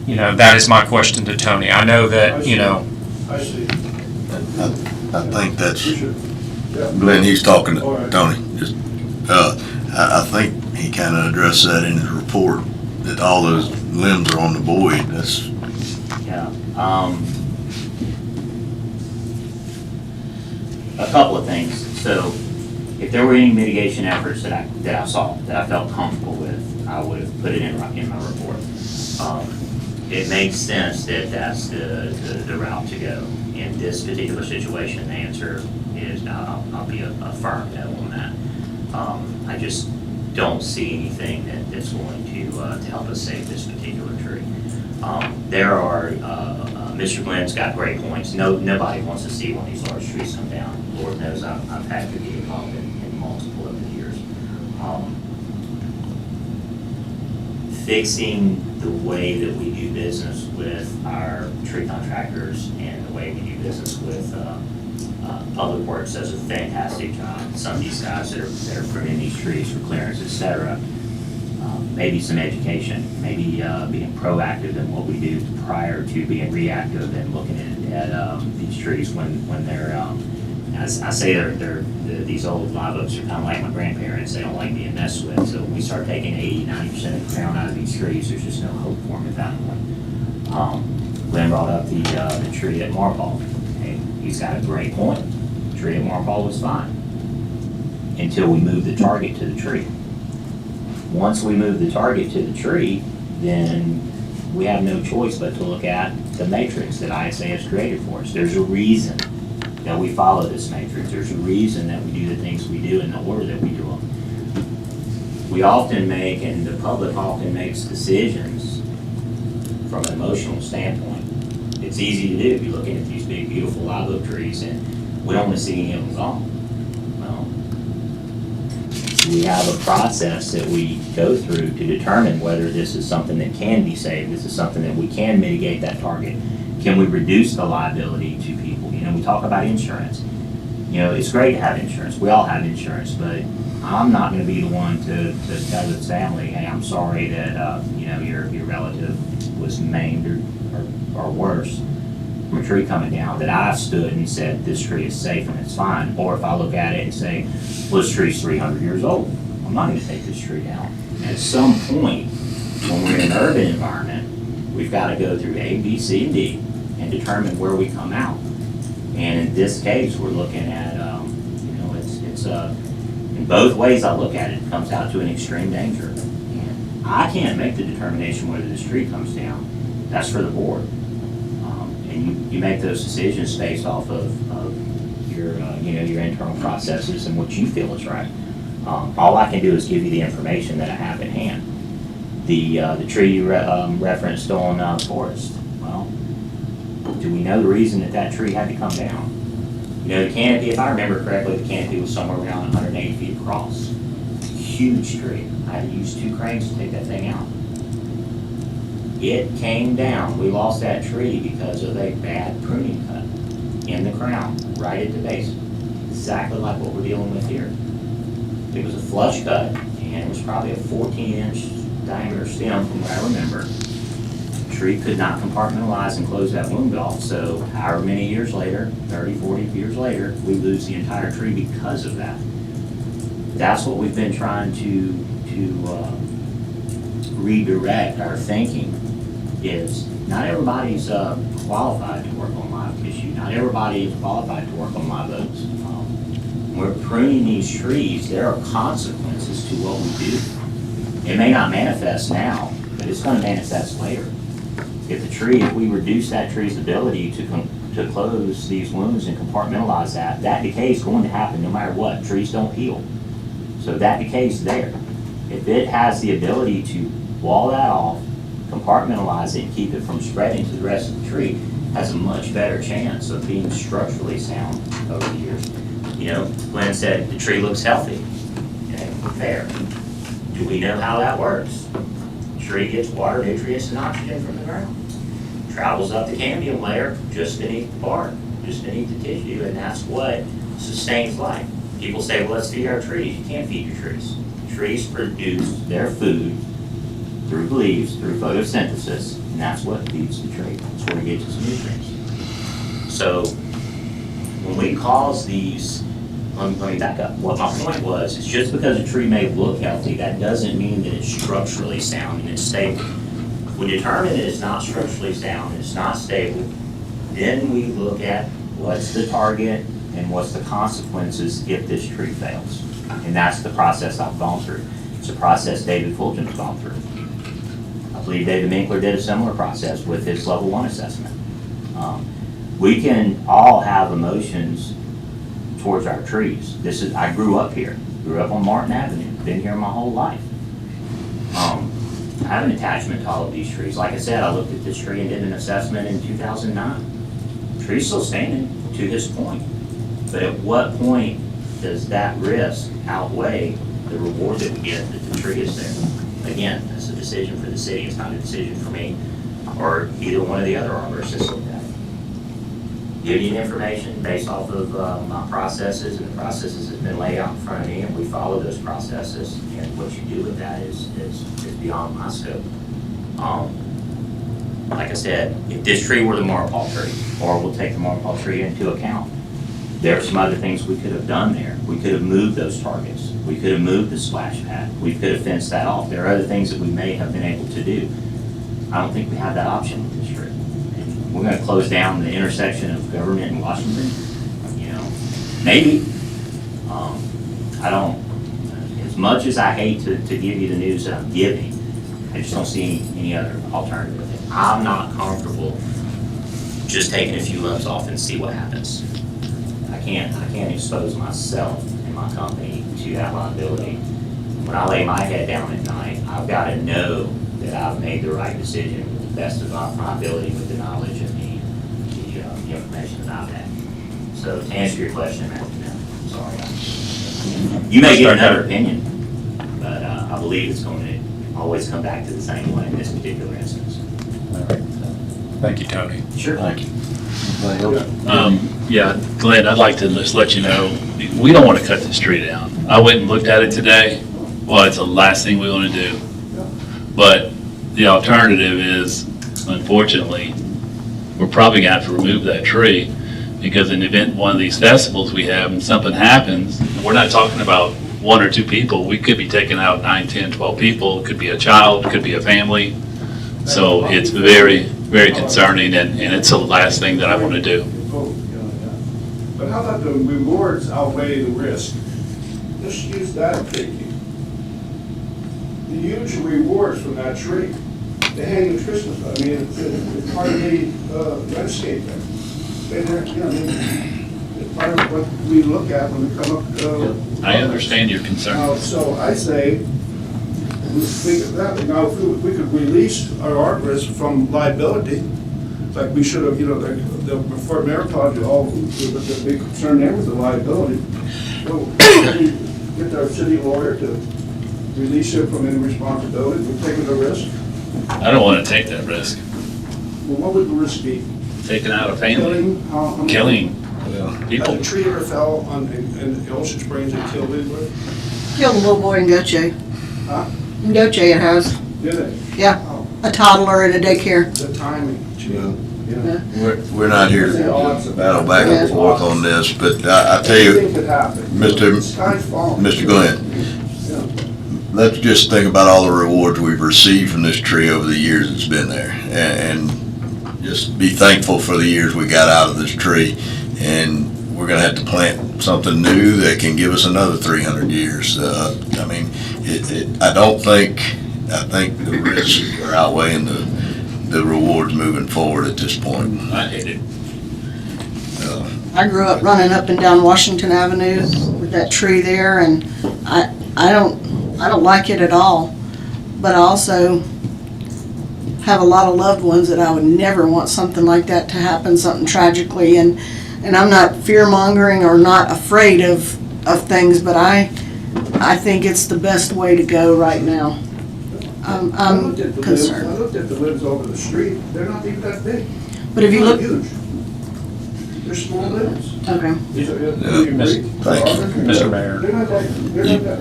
that is my question to Tony. I know that, I see. I think that's, We should, yeah. Glenn, he's talking All to right. Tony. Just, I think he kind of addressed that in his report, that all those limbs are on the void. That's, Yeah. A couple of things. So if there were any mitigation efforts that I saw, that I felt comfortable with, I would have put it in my report. It makes sense that that's the route to go. In this particular situation, the answer is, I'll be a firm no on that. I just don't see anything that's going to help us save this particular tree. There are, Mr. Glenn's got great points. Nobody wants to see one of these large trees come down. Lord knows I've had to be involved in multiple of the years. Fixing the way that we do business with our tree contractors and the way we do business with Public Works does a fantastic job. Some of these guys that are pruning these trees for clearance, et cetera, maybe some education, maybe being proactive in what we do prior to being reactive and looking at these trees when they're, as I say, these old live oaks are kind of like my grandparents. They don't like being messed with. So when we start taking 80-90% of the crown out of these trees, there's just no hope for them at that point. Glenn brought up the tree at Marpole. Okay, he's got a great point. The tree at Marpole was fine until we moved the target to the tree. Once we move the target to the tree, then we have no choice but to look at the matrix that ISA has created for us. There's a reason that we follow this matrix. There's a reason that we do the things we do in the order that we do them. We often make, and the public often makes decisions from an emotional standpoint. It's easy to do. You're looking at these big, beautiful live oak trees, and we don't want to see any of them gone. Well, we have a process that we go through to determine whether this is something that can be saved, this is something that we can mitigate that target. Can we reduce the liability to people? You know, we talk about insurance. You know, it's great to have insurance. We all have insurance, but I'm not going to be the one to tell the family, hey, I'm sorry that, you know, your relative was maimed or worse from a tree coming down, that I stood and said, this tree is safe and it's fine. Or if I look at it and say, well, this tree's 300 years old, I'm not going to take this tree down. At some point, when we're in an urban environment, we've got to go through A, B, C, and D and determine where we come out. And in this case, we're looking at, you know, it's in both ways I look at it, it comes out to an extreme danger. And I can't make the determination whether this tree comes down. That's for the board. And you make those decisions based off of your, you know, your internal processes and what you feel is right. All I can do is give you the information that I have in hand. The tree you referenced on Forest, well, do we know the reason that tree had to come down? You know, the canopy, if I remember correctly, the canopy was somewhere around 180 feet across. Huge tree. I had to use 2 cranes to take that thing out. It came down. We lost that tree because of a bad pruning cut in the crown, right at the base. Exactly like what we're dealing with here. It was a flush cut, and it was probably a 14-inch diameter stem from what I remember. The tree could not compartmentalize and close that wound off, so however many years later, 30, 40 years later, we lose the entire tree because of that. That's what we've been trying to redirect our thinking, is not everybody's qualified to work on live tissue. Not everybody is qualified to work on live oaks. When we're pruning these trees, there are consequences to what we do. It may not manifest now, but it's going to manifest later. If we reduce that tree's ability to close these wounds and compartmentalize that decay is going to happen no matter what. Trees don't heal. So that decay is there. If it has the ability to wall that off, compartmentalize it, and keep it from spreading to the rest of the tree, has a much better chance of being structurally sound over the years. You know, Glenn said the tree looks healthy. Okay, fair. Do we know how that works? The tree gets water, nutrients, and oxygen from the ground. Travels up the cambium layer just beneath the bark, just beneath the tissue, and that's what sustains life. People say, well, let's feed our trees. You can't feed your trees. Trees produce their food through leaves, through photosynthesis, and that's what feeds the tree. That's where it gets its nutrients. So when we cause these, let me back up. What my point was, is just because a tree may look healthy, that doesn't mean that it's structurally sound and it's stable. We determine that it's not structurally sound and it's not stable, then we look at what's the target and what's the consequences if this tree fails. And that's the process I've gone through. It's a process David Fulton's gone through. I believe David Minkler did a similar process with his level 1 assessment. We can all have emotions towards our trees. I grew up here, grew up on Martin Avenue, been here my whole life. I have an attachment to all of these trees. Like I said, I looked at this tree and did an assessment in 2009. The tree's still standing to this point. But at what point does that risk outweigh the reward that we get that the tree is there? Again, that's a decision for the city. It's not a decision for me or either one of the other arborists that's looked at it. give you the information based off of my processes, and the processes have been laid out in front of me, and we follow those processes. And what you do with that is beyond my scope. Like I said, if this tree were the marpole tree, or we'll take the marpole tree into account, there are some other things we could have done there. We could have moved those targets. We could have moved the splash pad. We could have fenced that off. There are other things that we may have been able to do. I don't think we have that option with this tree. And we're gonna close down the intersection of Government and Washington, you know, maybe. I don't, as much as I hate to give you the news that I'm giving, I just don't see any other alternative. I'm not comfortable just taking a few lumps off and see what happens. I can't expose myself and my company to that liability. When I lay my head down at night, I've got to know that I've made the right decision with the best of my ability, with the knowledge and the information that I've had. So to answer your question, Matthew, no, I'm sorry. You may get another opinion, but I believe it's going to always come back to the same way in this particular instance. Thank you, Tony. Sure. Thank you. Yeah, Glenn, I'd like to just let you know, we don't want to cut this tree down. I went and looked at it today. Well, it's the last thing we want to do. But the alternative is, unfortunately, we're probably going to have to remove that tree, because in the event one of these festivals we have and something happens, we're not talking about 1 or 2 people. We could be taking out 9, 10, 12 people. It could be a child, it could be a family. So it's very, very concerning, and it's the last thing that I want to do. But how about the rewards outweigh the risk? Just use that thinking. The huge rewards from that tree, they hang the Christmas, I mean, it's part of the landscape there. It's part of what we look at when we come up. I understand your concern. So I say, let's think of that. Now, if we could release our arborists from liability, like we should have, before Meritage, the big concern there was the liability. So get our city lawyer to release him from any responsibility. We're taking the risk. I don't want to take that risk. Well, what would the risk be? Taking out a family, killing people. Has a tree ever fell in Ocean Springs and killed anybody? Killed a little boy in Goche. Huh? In Goche it has. Did it? Yeah, Oh, a toddler in a daycare. the timing. We're not here to battle back and forth on this, but I tell you, Anything could happen. Mr. The sky's falling. Mr. Glenn, let's just think about all the rewards we've received from this tree over the years it's been there, and just be thankful for the years we got out of this tree. And we're gonna have to plant something new that can give us another 300 years. I mean, I think the risks are outweighing the rewards moving forward at this point. I hate it. I grew up running up and down Washington Avenue with that tree there, and I don't like it at all. But I also have a lot of loved ones that I would never want something like that to happen, something tragically. And I'm not fear mongering or not afraid of things, but I think it's the best way to go right now. I'm concerned. I looked at the limbs over the street. They're not even that big. But if you They're look, huge. They're small limbs. okay. Thank you. Mr. Mayor. They're not that, I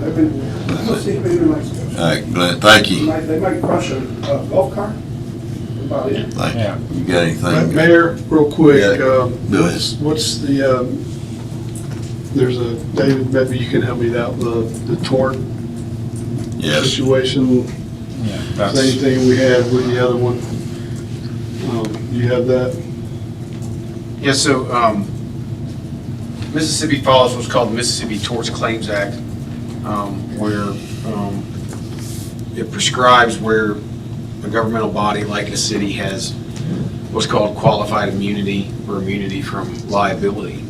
mean, I don't think maybe like, All right, Glenn, thank you. they might crush a golf cart. About it. Thank Yeah. you. You got anything? Mayor, real quick, Yeah, go ahead. what's the, there's a, David, maybe you can help me out, the tort Yes. situation, Yeah, same thing we had with the other one. You have that? Yeah, so Mississippi follows what's called the Mississippi Torts Claims Act, where it prescribes where a governmental body like a city has what's called qualified immunity or immunity from liability.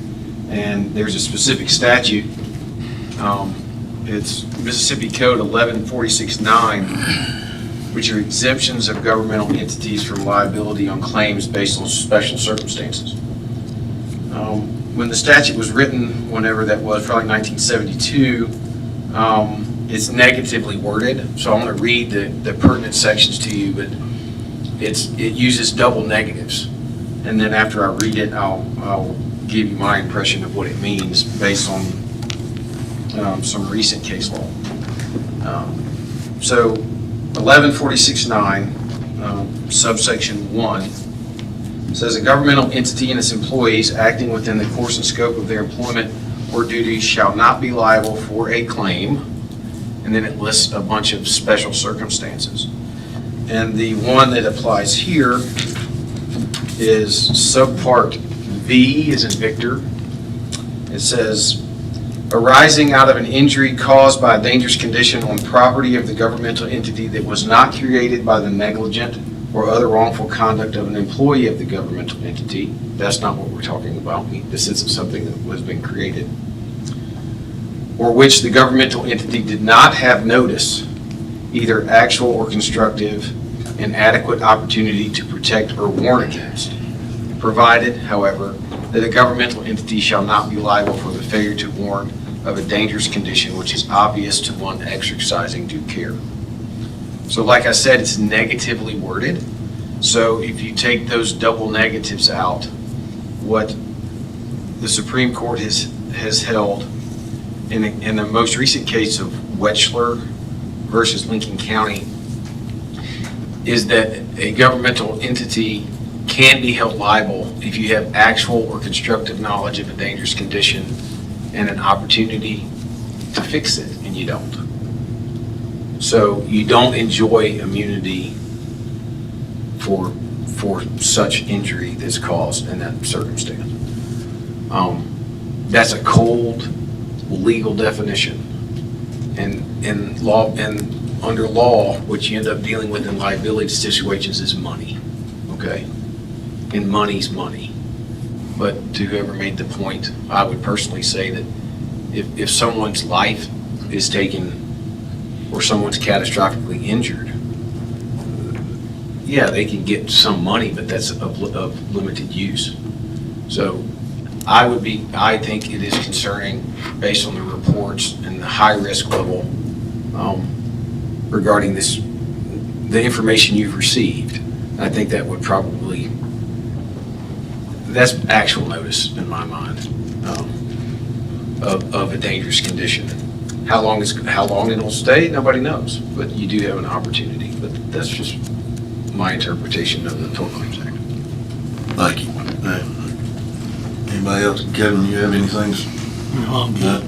And there's a specific statute. It's Mississippi Code 1146-9, which are exemptions of governmental entities from liability on claims based on special circumstances. When the statute was written, whenever that was, probably 1972, it's negatively worded. So I'm going to read the pertinent sections to you, but it uses double negatives. and then after I read it, I'll give you my impression of what it means based on some recent case law. So 1146.9, subsection 1, says a governmental entity and its employees acting within the course and scope of their employment or duties shall not be liable for a claim, and then it lists a bunch of special circumstances. And the one that applies here is subpart V as in Victor. It says, arising out of an injury caused by a dangerous condition on property of the governmental entity that was not created by the negligent or other wrongful conduct of an employee of the governmental entity. That's not what we're talking about. This isn't something that has been created. Or which the governmental entity did not have notice, either actual or constructive, and adequate opportunity to protect or warn against. Provided, however, that a governmental entity shall not be liable for the failure to warn of a dangerous condition which is obvious to one exercising due care. So like I said, it's negatively worded. So if you take those double negatives out, what the Supreme Court has held in the most recent case of Wechsler versus Lincoln County is that a governmental entity can be held liable if you have actual or constructive knowledge of a dangerous condition and an opportunity to fix it, and you don't. So you don't enjoy immunity for such injury that's caused in that circumstance. That's a cold legal definition. And in law, and under law, what you end up dealing with in liability situations is money, okay? And money's money. But to whoever made the point, I would personally say that if someone's life is taken or someone's catastrophically injured, yeah, they can get some money, but that's of limited use. So I think it is concerning based on the reports and the high risk level regarding this, the information you've received. I think that would probably, that's actual notice in my mind of a dangerous condition. How long it'll stay, nobody knows, but you do have an opportunity. But that's just my interpretation of the Tort Claims Act. Thank you. Anybody else? Kevin, you have anything? No, I'm good.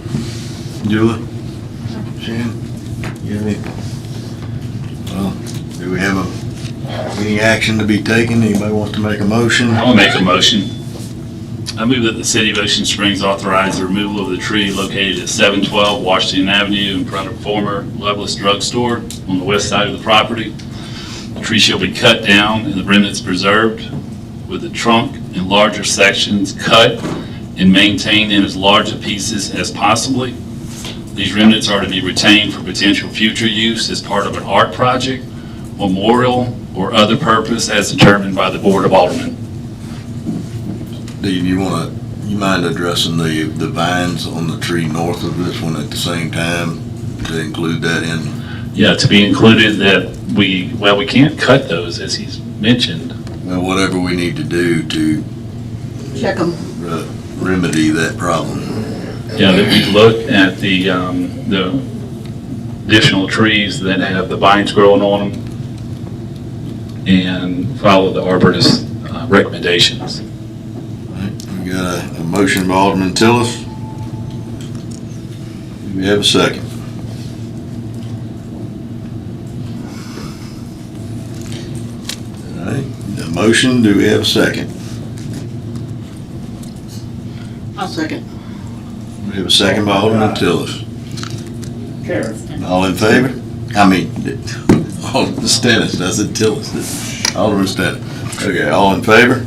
Julie? Shannon? You have any? Well, do we have any action to be taken? Anybody wants to make a motion? I'll make a motion. I move that the City of Ocean Springs authorize the removal of the tree located at 712 Washington Avenue in front of former Loveless Drug Store on the west side of the property. The tree shall be cut down and the remnants preserved, with the trunk and larger sections cut and maintained in as large a pieces as possibly. These remnants are to be retained for potential future use as part of an art project, memorial, or other purpose as determined by the Board of Aldermen. Steve, you mind addressing the vines on the tree north of this one at the same time to include that in? Yeah, to be included that we can't cut those as he's mentioned. Well, whatever we need to do to Check them. remedy that problem. Yeah, that we look at the additional trees that have the vines growing on them and follow the arborist recommendations. We got a motion by Alderman Tillis. Do we have a second? All right, the motion, do we have a second? I'll second. We have a second by Alderman Tillis. All in favor? Alderman Stennis, that's it, Tillis. Alderman Stennis. Okay, all in favor?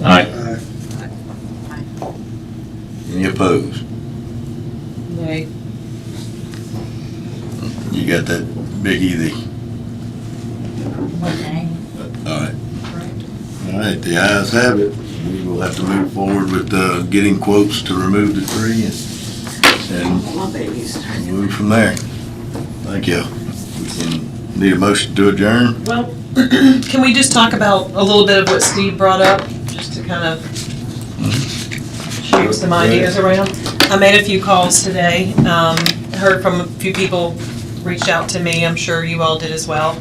Aye. Any opposed? Nay. You got that, Vicky, all right. All right, the ayes have it. We will have to move forward with getting quotes to remove the tree and My babies. move from there. Thank you. We can Need a motion to adjourn? Well, can we just talk about a little bit of what Steve brought up, just to kind of shoot some ideas around? I made a few calls today, heard from a few people, reached out to me, I'm sure you all did as well.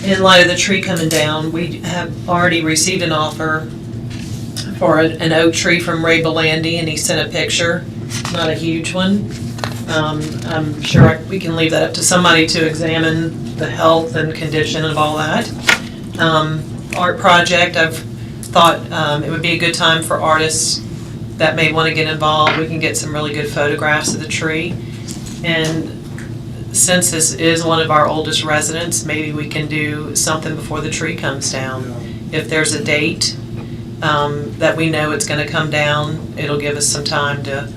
In light of the tree coming down, we have already received an offer for an oak tree from Ray Belandi, and he sent a picture, not a huge one. I'm sure we can leave that up to somebody to examine the health and condition of all that. Art project, I've thought it would be a good time for artists that may want to get involved. We can get some really good photographs of the tree. And since this is one of our oldest residents, maybe we can do something before the tree comes down. If there's a date that we know it's going to come down, it'll give us some time to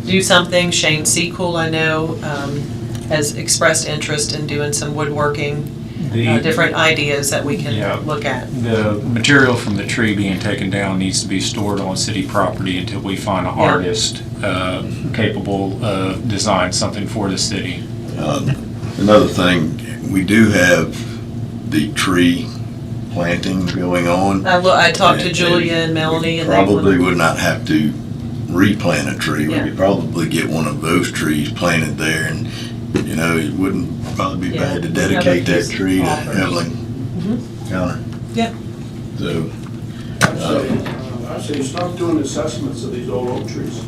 do something. Shane Seacool, I know, has expressed interest in doing some woodworking, different ideas that we can look at. The material from the tree being taken down needs to be stored on city property until we find an artist capable of designing something for the city. Another thing, we do have the tree planting going on. I talked to Julia and Melanie, and Probably would not have to replant a tree. We could probably get one of those trees planted there, and, you know, it wouldn't probably be bad to dedicate that tree to Evelyn Counter. Yeah. So, I say stop doing assessments of these old oak trees.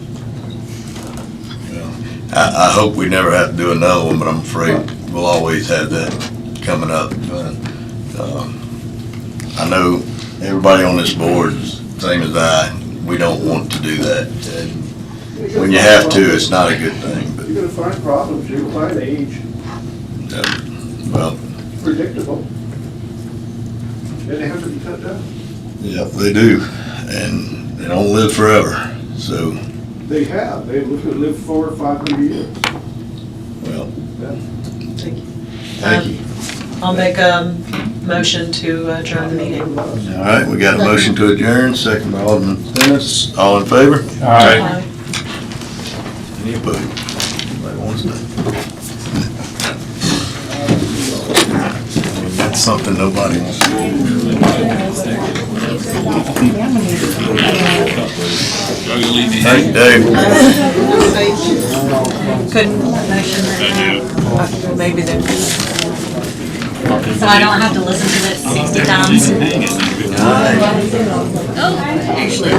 I hope we never have to do another one, but I'm afraid we'll always have that coming up. I know everybody on this board, same as I, we don't want to do that. And when you have to, it's not a good thing. But You're gonna find problems, you're gonna find age, well, predictable. And they have to be cut down. yeah, they do, and they don't live forever. So, They've lived 400 or 500 years. well, Thank you. thank you. I'll make a motion to adjourn the meeting. All right, we got a motion to adjourn, second by Alderman Dennis. All in favor? Aye. Any opposed? Anybody wants that? That's something nobody wants to do. Thank you, Dave. Couldn't. Maybe then. So I don't have to listen to it 60 times. All right. Oh, actually.